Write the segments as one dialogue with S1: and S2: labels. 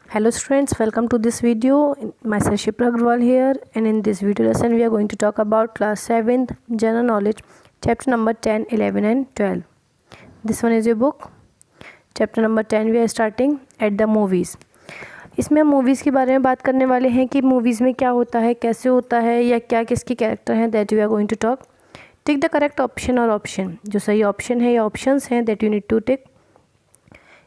S1: Hello students, welcome to this video. Myself Shipra Agrawal here, and in this video lesson we are going to talk about class 7th general knowledge chapter number 10, 11 and 12. This one is your book. Chapter number 10 we are starting at the movies. इसमें हम movies के बारे में बात करने वाले हैं कि मूवीज़ में क्या होता है, कैसे होता है या क्या किसके कैरेक्टर हैं. That we are going to talk. Take the correct option और ऑप्शन. जो सही ऑप्शन है या ऑप्शंस हैं that you need to take.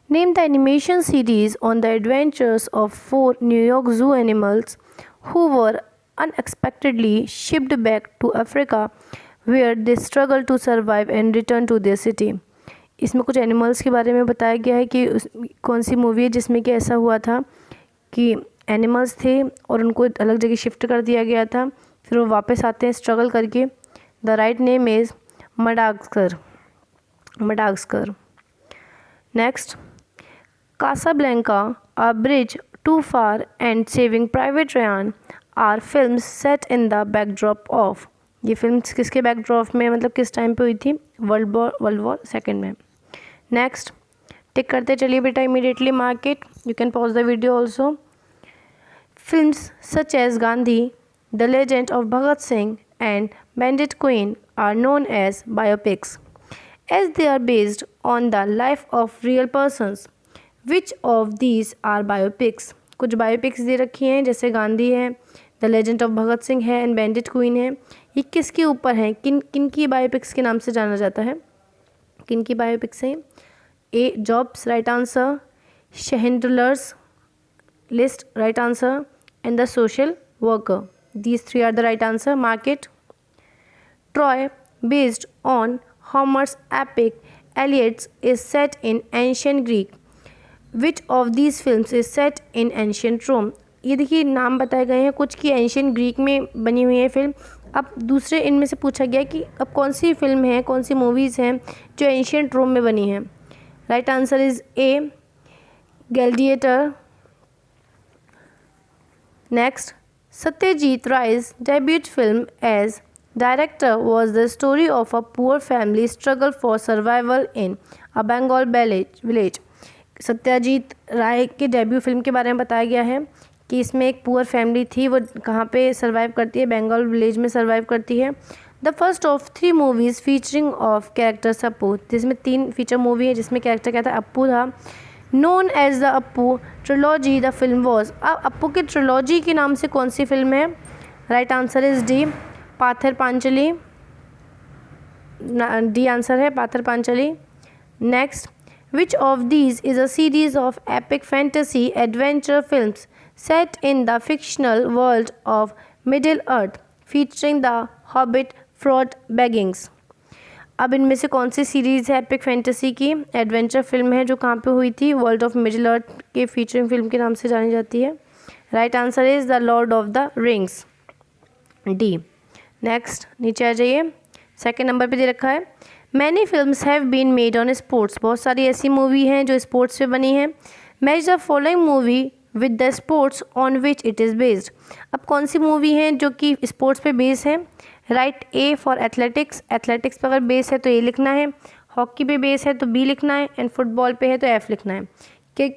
S1: Name the animation series on the adventures of 4 New York Zoo animals who were unexpectedly shipped back to Africa where they struggle to survive and return to their city. इसमें कुछ animals के बारे में बताया गया है कि कौन सी मूवी है जिसमें कि ऐसा हुआ था कि एनिमल्स थे और उनको अलग जगह शिफ्ट कर दिया गया था, फिर वो वापस आते हैं स्ट्रगल करके. The write name is Madagascar. Next, Casablanca, A Bridge Too Far and Saving Private Ryan are films set in the backdrop of. ये फिल्म्स किसके बैकड्रॉप में, मतलब किस टाइम पे हुई थी? वर्ल्ड वॉर सेकेंड में. नेक्स्ट, टिक करते चलिए बेटा immediately. Mark it. You can pause the video also. Films such as Gandhi, the Legend of Bhagat Singh and Bandit Queen are known as biopics as they are based on the life of real persons. Which of these are biopics. कुछ biopics दे रखी हैं जैसे गांधी है, the Legend of Bhagat Singh है and Bandit queen है. ये किसके ऊपर हैं, किन की बायोपिक्स के नाम से जाना जाता है? किन की बायोपिक्स हैं? A Jobs right answer, Schindler's List right answer and the social worker. These three are the right answer. Mark it. Troy based on Homer's epic Iliads is set in ancient Greek. Which of these films is set in ancient Rome. ये देखिए नाम बताए गए हैं कुछ की ancient Greek में बनी हुई है फिल्म. अब दूसरे इनमें से पूछा गया कि अब कौन सी फिल्म है, कौन सी मूवीज़ हैं जो एंशियंट रोम में बनी हैं. Right answer is A Gladiator. Next, Satyajit Ray's debut film as director was the story of a poor family struggle for survival in a Bengal village. Satyajit Ray के डेब्यू फिल्म के बारे में बताया गया है कि इसमें एक पुअर फैमिली थी, वो कहाँ पे सर्वाइव करती है? बंगाल विलेज में सर्वाइव करती है. The first of 3 movies featuring of characters Appu. जिसमें 3 फीचर मूवी है जिसमें कैरेक्टर क्या था? अप्पू था. Known as the Apu trilogy the film was. अब अप्पू की ट्रिलॉजी के नाम से कौन सी फिल्म है? Right answer is D Pather Panchali. D answer है Pather Panchali. Next, which of these is a series of epic fantasy adventure films set in the fictional world of Middle Earth featuring the Hobbit Frodo Baggins. अब इनमें से कौन सी series है epic fantasy की adventure film है जो कहाँ पे हुई थी? वर्ल्ड ऑफ मिडिल अर्थ के फीचरिंग फिल्म के नाम से जानी जाती है. Right answer is the Lord of the Rings. D. Next नीचे आ जाइए. सेकेंड नंबर पे दे रखा है many films have been made on sports. बहुत सारी ऐसी मूवी हैं जो स्पोर्ट्स पे बनी हैं. Match the following movie with the sports on which it is based. अब कौन सी मूवी है जो कि स्पोर्ट्स पे बेस है? Right, A for athletics. Athletics पे अगर बेस है तो ए लिखना है. हॉकी पे बेस है तो बी लिखना है एंड फुटबॉल पे है तो एफ लिखना है.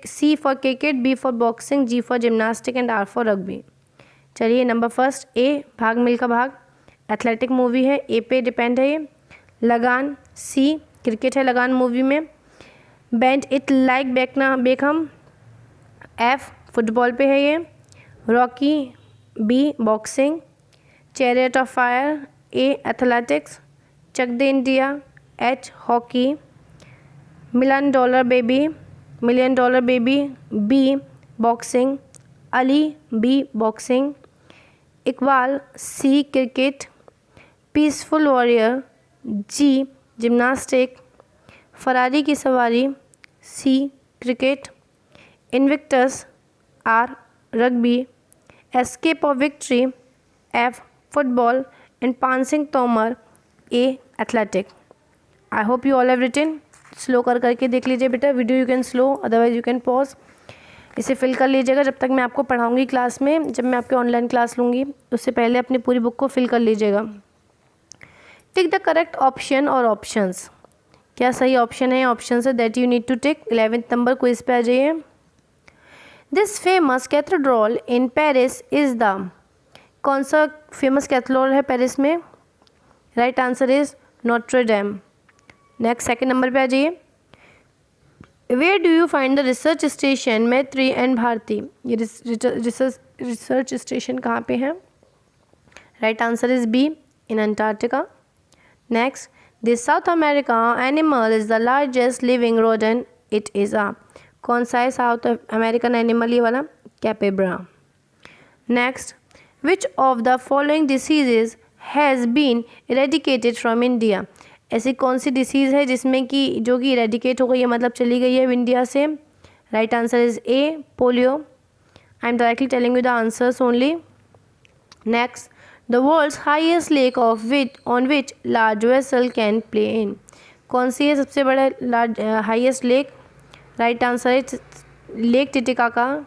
S1: C for cricket, B for boxing, G for gymnastic and R for rugby. चलिए number first A Bhaag Milkha भाग एथलेटिक मूवी है, ए पे डिपेंड है ये. लगान सी क्रिकेट है लगान मूवी में. Bend it like Beckham F football पे है ये. Rocky B boxing. Chariot of fire A athletics. Chak De India H hockey. Million dollar baby B boxing. Ali B boxing. Iqbal C cricket. Peaceful warrior G gymnastic. Ferrari Ki Sawaari C cricket. Invictus R rugby. Escape of victory F football and Paan Singh Tomar A athletic. I hope you all have written. Slow करके देख लीजिए बेटा video. You can slow otherwise you can pause. इसे fill कर लीजिएगा जब तक मैं आपको पढ़ाऊँगी क्लास में. जब मैं आपके ऑनलाइन क्लास लूँगी उससे पहले अपनी पूरी बुक को फिल कर लीजिएगा. टिक द करेक्ट ऑप्शन और ऑप्शंस. क्या सही ऑप्शन है? ऑप्शन है that you need to tick. 11th number quiz पे आ जाइए. This famous cathedral in Paris is the, कौन सा फेमस कैथेड्रल है पेरिस में? Right answer is Notre Dame. Next second number पे आ जाइए। Where do you find the research station Maitri and Bharati? ये रिसर्च स्टेशन कहाँ पे है? Right answer is B, in Antarctica. Next, this South America animal is the largest living rodent, it is a, कौन सा है साउथ अमेरिकन एनिमल ये वाला? Capybara. Next, which of the following diseases has been eradicated from India? ऐसी कौन सी disease है जिसमें कि जो कि इरेडिकेट हो गई है, मतलब चली गई है इंडिया से? Right answer is A, polio. I am directly telling you the answers only. Next, the world's highest lake of which on which large vessel can play in, कौन सी है सबसे बड़ा large highest lake? Right answer is lake Titicaca.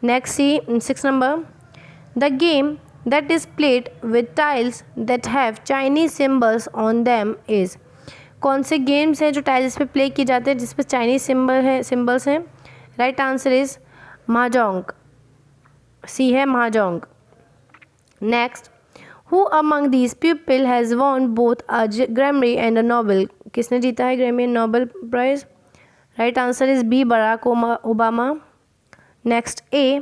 S1: Next C 6 number, the game that is played with tiles that have Chinese symbols on them is, कौन से games हैं जो tiles पे प्ले किए जाते हैं जिस पे चाइनीज सिंबल्स हैं? Right answer is mahjong, C है mahjong. Next, who among these people has won both a Grammy and a Nobel, किसने जीता है Grammy and Nobel prize? Right answer is B, Barack Obama. Next, A,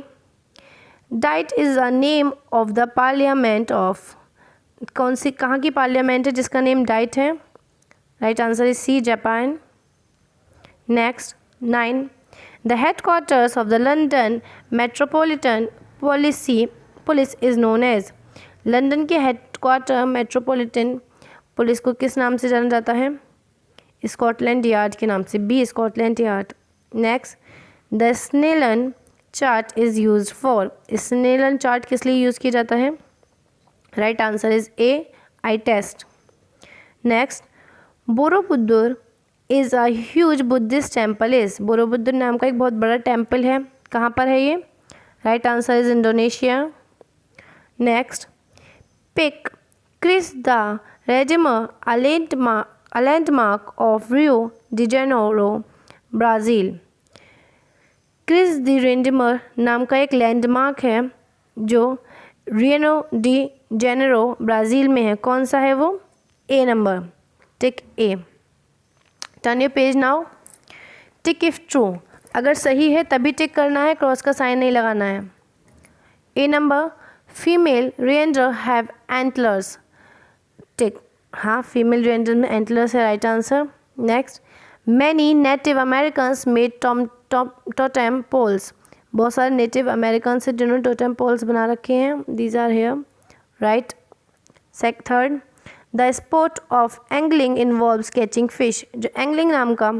S1: Diet is a name of the parliament of, कौन सी कहाँ की parliament है जिसका name Diet है? Right answer is C, Japan. Next 9, the headquarters of the London Metropolitan Police is known as, London के headquarter Metropolitan Police को किस नाम से जाना जाता है? स्कॉटलैंड यार्ड के नाम से, B, Scotland Yard. Next, the Snellen chart is use for, Snellen chart किस लिए यूज़ किया जाता है? Right answer is A, eye test. Next, Borobudur is a huge Buddhist temple is, Borobudur नाम का एक बहुत बड़ा टेम्पल है, कहाँ पर है ये? Right answer is Indonesia. Next, pick Christ the Redeemer a landmark of Rio de Janeiro Brazil, Christ the Redeemer नाम का एक लैंडमार्क है जो रियो डी जेनेरो ब्राज़ील में है, कौन सा है वो? A number, tick A. Turn your page now, tick if true, अगर सही है तभी टिक करना है, क्रॉस का साइन नहीं लगाना है। A number, female reindeer have antlers, tick, हाँ फीमेल रेंजर में एंटलर्स है, right answer. Next, many native Americans made totem poles, बहुत सारे नेटिव अमेरिकन से जिन्होंने टोटेम पोल्स बना रखे हैं, these are here, right. Third, the sport of angling involves catching fish, जो एंगलिंग नाम का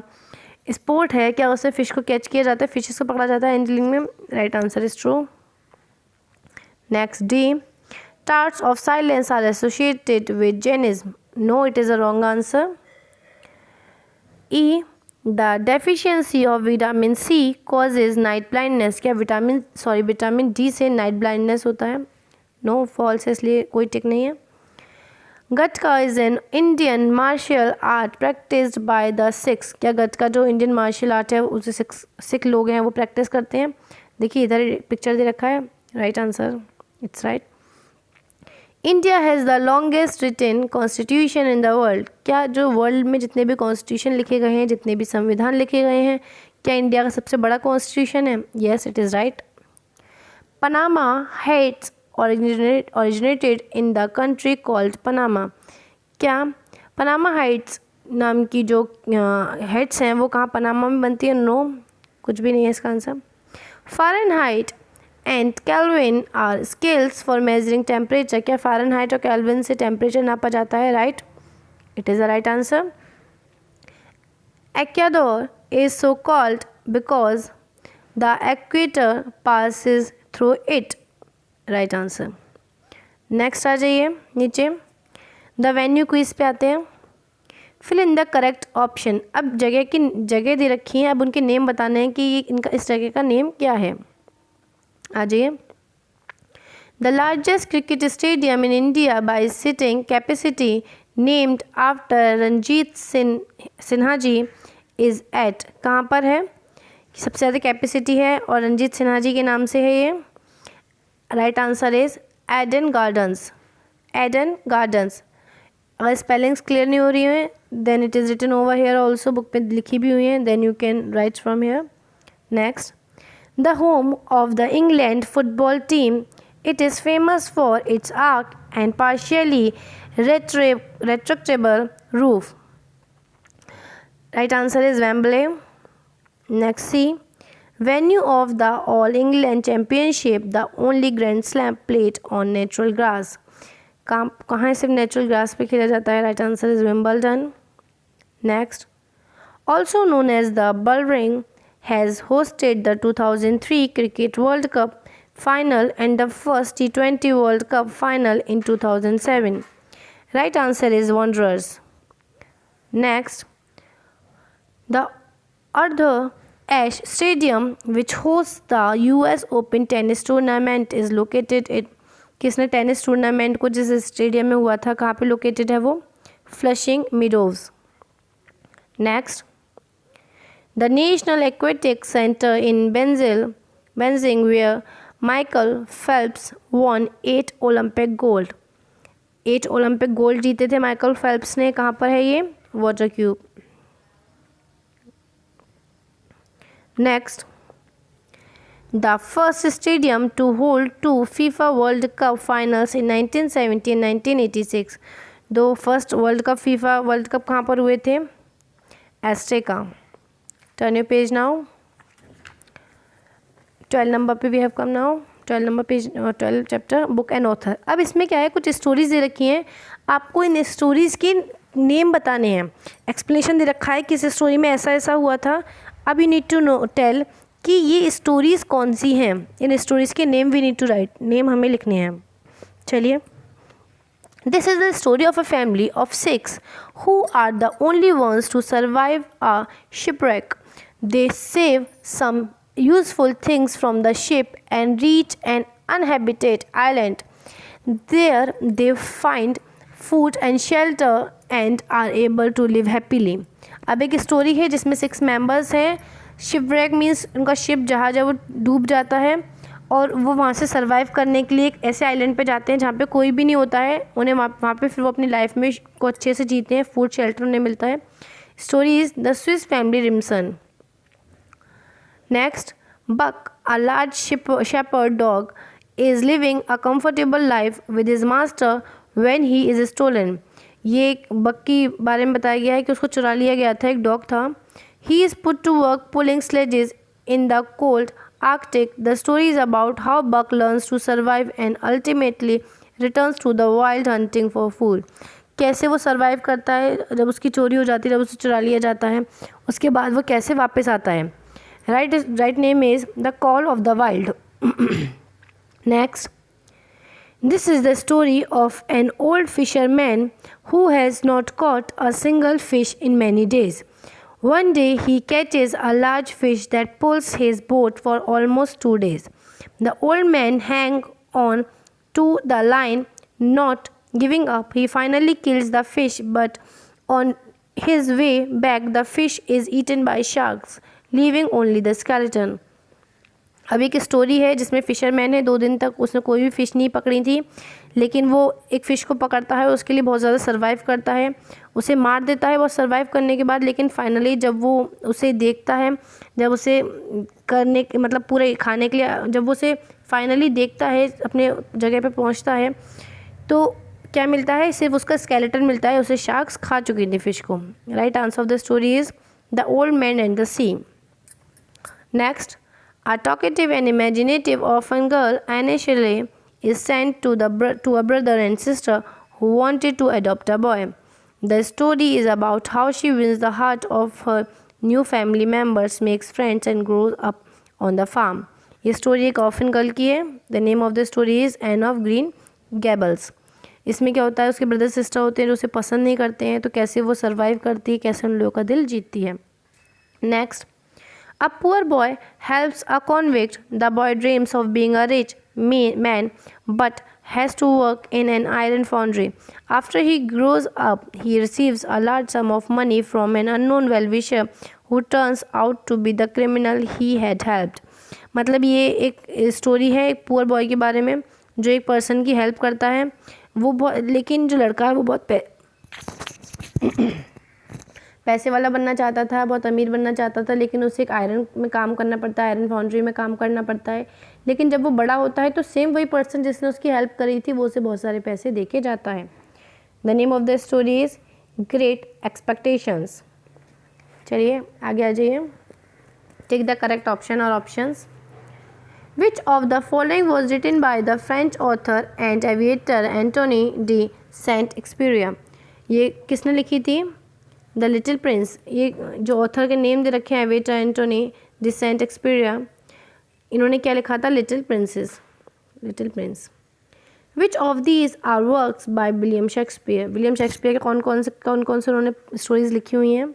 S1: स्पोर्ट है क्या उससे फिश को कैच किया जाता है, फिशेस को पकड़ा जाता है एंगलिंग में? Right answer is true. Next, D, tarts of silence are associated with Jainism, no it is a wrong answer. E, the deficiency of vitamin C causes night blindness, क्या विटामिन डी से night blindness होता है? No, false है, इसलिए कोई tick नहीं है। Gatka is an Indian martial art practised by the Sikhs, क्या गटका जो इंडियन मार्शल आर्ट है उसे सिख लोग हैं वो प्रैक्टिस करते हैं? देखिए इधर पिक्चर दे रखा है, right answer, it's right. India has the longest written constitution in the world, क्या जो वर्ल्ड में जितने भी कॉन्स्टिट्यूशन लिखे गए हैं, जितने भी संविधान लिखे गए हैं, क्या इंडिया का सबसे बड़ा कॉन्स्टिट्यूशन है? Yes, it is right. Panama heads originated in the country called Panama, क्या पनामा हाइट्स नाम की जो हेड्स हैं वो कहाँ पनामा में बनती है? नो, कुछ भी नहीं है इसका आंसर। Fahrenheit and Kelvin are scales for measuring temperature, क्या फ़ारेनहाइट और केल्विन से टेम्परेचर नापा जाता है? Right, it is the right answer. Ecuador is so called because the equator passes through it, right answer. Next आ जाइए नीचे, द वेन्यू क्विज पे आते हैं। Fill in the correct option, अब जगह दे रखी है, अब उनके नेम बताने हैं कि ये इनका इस जगह का नेम क्या है। आ जाइए, the largest cricket stadium in India by sitting capacity named after Ranjit Sinha ji is at, कहाँ पर है? सबसे ज़्यादा कैपेसिटी है और रंजीत सिन्हा जी के नाम से है ये। Right answer is Eden Gardens. Eden Gardens. अगर स्पेलिंग्स क्लियर नहीं हो रही हैं then it is written over here also, book पे लिखी भी हुई हैं, then you can write from here. Next, the home of the England football team, it is famous for its arc and partially retractable roof. Right answer is Wembley. Next, C. Venue of the All England Championship, the only Grand Slam played on natural grass. कहाँ सिर्फ natural grass पे खेला जाता है? Right answer is Wimbledon. Next, also known as the Bullring, has hosted the 2003 Cricket World Cup final and the first T20 World Cup final in 2007. Right answer is Wanderers. Next, the Arthur Ashe Stadium, which hosts the US Open tennis tournament, is located at, किसने tennis tournament को जिस stadium में हुआ था कहाँ पे located है वो? Flushing Meadows. Next, the National Aquatic Center in Beijing, where Michael Phelps won 8 Olympic gold. 8 Olympic gold जीते थे माइकल फेल्प्स ने. कहाँ पर है ये? Water Cube. Next, the first stadium to hold 2 FIFA World Cup finals in 1970 and 1986. दो first World Cup FIFA World Cup कहाँ पर हुए थे? Azteca. Turn your page now. 12 नंबर पे we have come now. 12 नंबर page 12 chapter book and author. अब इसमें क्या है, कुछ स्टोरीज दे रखी हैं, आपको इन स्टोरीज़ के नेम बताने हैं. एक्सप्लेनेशन दे रखा है कि इस स्टोरी में ऐसा ऐसा हुआ था. अब you need to know tell कि ये स्टोरीज़ कौन सी हैं. इन स्टोरीज़ के name we need to write. Name हमें लिखने हैं. चलिए. This is the story of a family of 6 who are the only ones to survive a shipwreck. They save some useful things from the ship and reach an uninhabited island. There they find food and shelter and are able to live happily. अब एक story है जिसमें 6 members हैं. Shipwreck means उनका ship जहाज है वो डूब जाता है और वो वहाँ से सर्वाइव करने के लिए एक ऐसे आइलैंड पे जाते हैं जहाँ पे कोई भी नहीं होता है. उन्हें वहाँ पे फिर वो अपनी लाइफ में को अच्छे से जीते हैं. फूड शेल्टर उन्हें मिलता है. Story is the Swiss family Robinson. Next, Buck, a large shepherd dog, is living a comfortable life with his master when he is stolen. ये एक बक के बारे में बताया गया है कि उसको चुरा लिया गया था. एक डॉग था. He is put to work pulling sledges in the cold Arctic. The story is about how Buck learns to survive and ultimately returns to the wild hunting for food. कैसे वो सर्वाइव करता है जब उसकी चोरी हो जाती है, जब उसे चुरा लिया जाता है, उसके बाद वो कैसे वापस आता है. Right name is The Call of the Wild. Next, this is the story of an old fisherman who has not caught a single fish in many days. One day he catches a large fish that pulls his boat for almost 2 days. The old man hangs on to the line, not giving up. He finally kills the fish, but on his way back the fish is eaten by sharks, leaving only the skeleton. अब एक story है जिसमें फ़िशरमैन है. 2 दिन तक उसने कोई भी फ़िश नहीं पकड़ी थी, लेकिन वो एक फ़िश को पकड़ता है. उसके लिए बहुत ज़्यादा सर्वाइव करता है. उसे मार देता है बहुत सर्वाइव करने के बाद, लेकिन फाइनली जब वो उसे देखता है, जब उसे करने मतलब पूरे खाने के लिए जब वो उसे फाइनली देखता है, अपने जगह पे पहुंचता है, तो क्या मिलता है? सिर्फ उसका स्केलेटन मिलता है. उसे शार्क्स खा चुकी थी फ़िश को. Right answer of the story is the Old Man and the Sea. Next, a talkative and imaginative orphan girl, Anne Shirley, is sent to a brother and sister who wanted to adopt a boy. The story is about how she wins the heart of her new family members, makes friends and grows up on the farm. ये story एक orphan girl की है. The name of the story is an of green gables. इसमें क्या होता है, उसके brother sister होते हैं जो उसे पसंद नहीं करते हैं, तो कैसे वो सर्वाइव करती है, कैसे उन लोगों का दिल जीतती है. Next, a poor boy helps a convict. The boy dreams of being a rich man but has to work in an iron foundry. After he grows up, he receives a large sum of money from an unknown well-wisher who turns out to be the criminal he had helped। मतलब ये एक story है एक poor boy के बारे में जो एक पर्सन की हेल्प करता है। वो बहुत, लेकिन जो लड़का है वो बहुत पैसे वाला बनना चाहता था, बहुत अमीर बनना चाहता था, लेकिन उसे एक आयरन में काम करना पड़ता है, आयरन फाउंड्री में काम करना पड़ता है। लेकिन जब वो बड़ा होता है तो सेम वही पर्सन जिसने उसकी हेल्प करी थी वो उसे बहुत सारे पैसे दे के जाता है। The name of the story is great expectations. चलिए आगे आ जाइए। टेक द करेक्ट ऑप्शन और options. Which of the following was written by the French author and aviator Antony de Saint-Exupéry? ये किसने लिखी थी? The little Prince. ये जो ऑथर के नेम दे रखे हैं एविएटर एंटोनी de Saint-Exupéry, इन्होंने क्या लिखा था? Little Princess, Little Prince. Which of these are works by William Shakespeare? William Shakespeare के कौन कौन से उन्होंने स्टोरीज लिखी हुई हैं?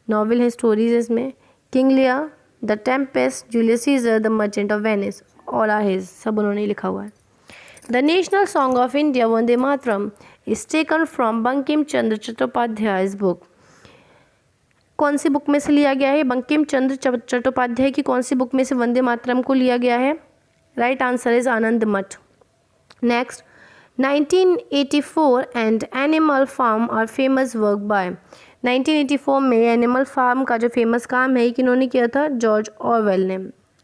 S1: नॉवेल है, स्टोरीज है इसमें। King Lear, the Tempest, Julius Caesar, the Merchant of Venice, all are his, सब उन्होंने लिखा हुआ है। The national song of India Vande Mataram is taken from Bankim Chandra Chattopadhyay book. कौन सी बुक में से लिया गया है? बंकिम चंद्र चट्टोपाध्याय की कौन सी बुक में से वंदे मातरम को लिया गया है? Right answer is Anand Math. Next, 1984 and Animal Farm are famous work by. 1984 में एनिमल फार्म का जो फेमस काम है किन्होंने किया था? जॉर्ज ऑरवेल ने।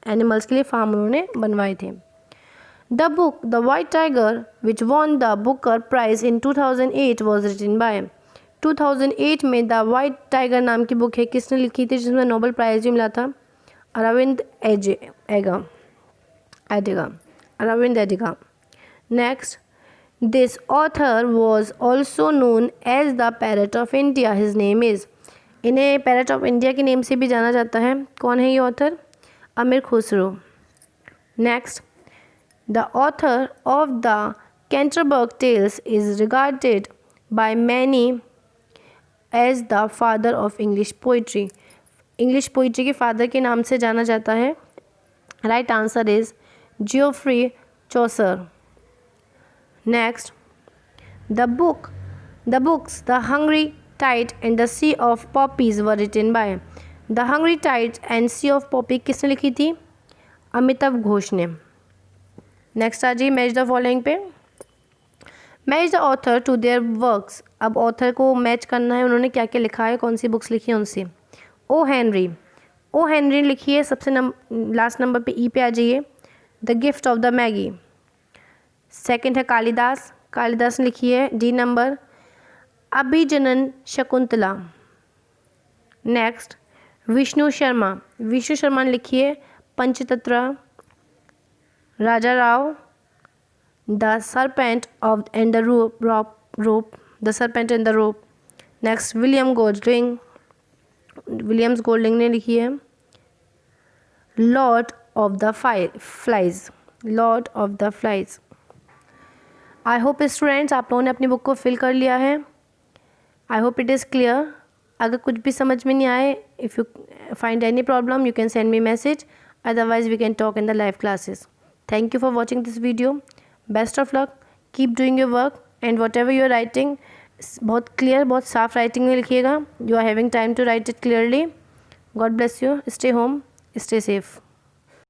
S1: एनिमल्स के लिए फार्म उन्होंने बनवाए थे। The book the White Tiger which won the Booker prize in 2008 was written by. 2008 में द वाइट टाइगर नाम की बुक है, किसने लिखी थी जिसमें नोबेल प्राइज भी मिला था? Aravind Adiga. Aravind Adiga. Next, this author was also known as the parrot of India, his name is. इन्हें पैरट ऑफ इंडिया के नेम से भी जाना जाता है। कौन है ये author? Amir Khusro. Next, the author of the Canterbury tales is regarded by many as the father of English poetry. English poetry के फादर के नाम से जाना जाता है। Right answer is Geoffrey Chaucer. Next, the books The Hungry Tide and the Sea of Poppies were written by। The Hungry Tide and Sea of Poppy किसने लिखी थी? अमिताभ घोष ने। नेक्स्ट आ जाइए मैच द फॉलोइंग पे। Match the author to their works. अब author को match करना है, उन्होंने क्या क्या लिखा है, कौन सी बुक्स लिखी है उनसे। ओ हेनरी लिखी है, सबसे लास्ट नंबर पे ई पे आ जाइए। The gift of the Magi. Second है कालिदास ने लिखी है, D number. Abhijnana Shakuntala. Next, Vishnu Sharma ने लिखी है Panchatantra. Raja Rao, the serpent of and the rope, the serpent and the rope. Next, Williams Golding ने लिखी है Lord of the flies. I hope students आप लोगों ने अपनी बुक को फिल कर लिया है। I hope it is clear. अगर कुछ भी समझ में नहीं आए, if you find any problem you can send me message, otherwise we can talk in the live classes. Thank you for watching this video. Best of luck, keep doing your work and whatever you are writing बहुत clear, बहुत साफ writing में लिखिएगा। You are having time to write it clearly. God bless you. Stay home, stay safe.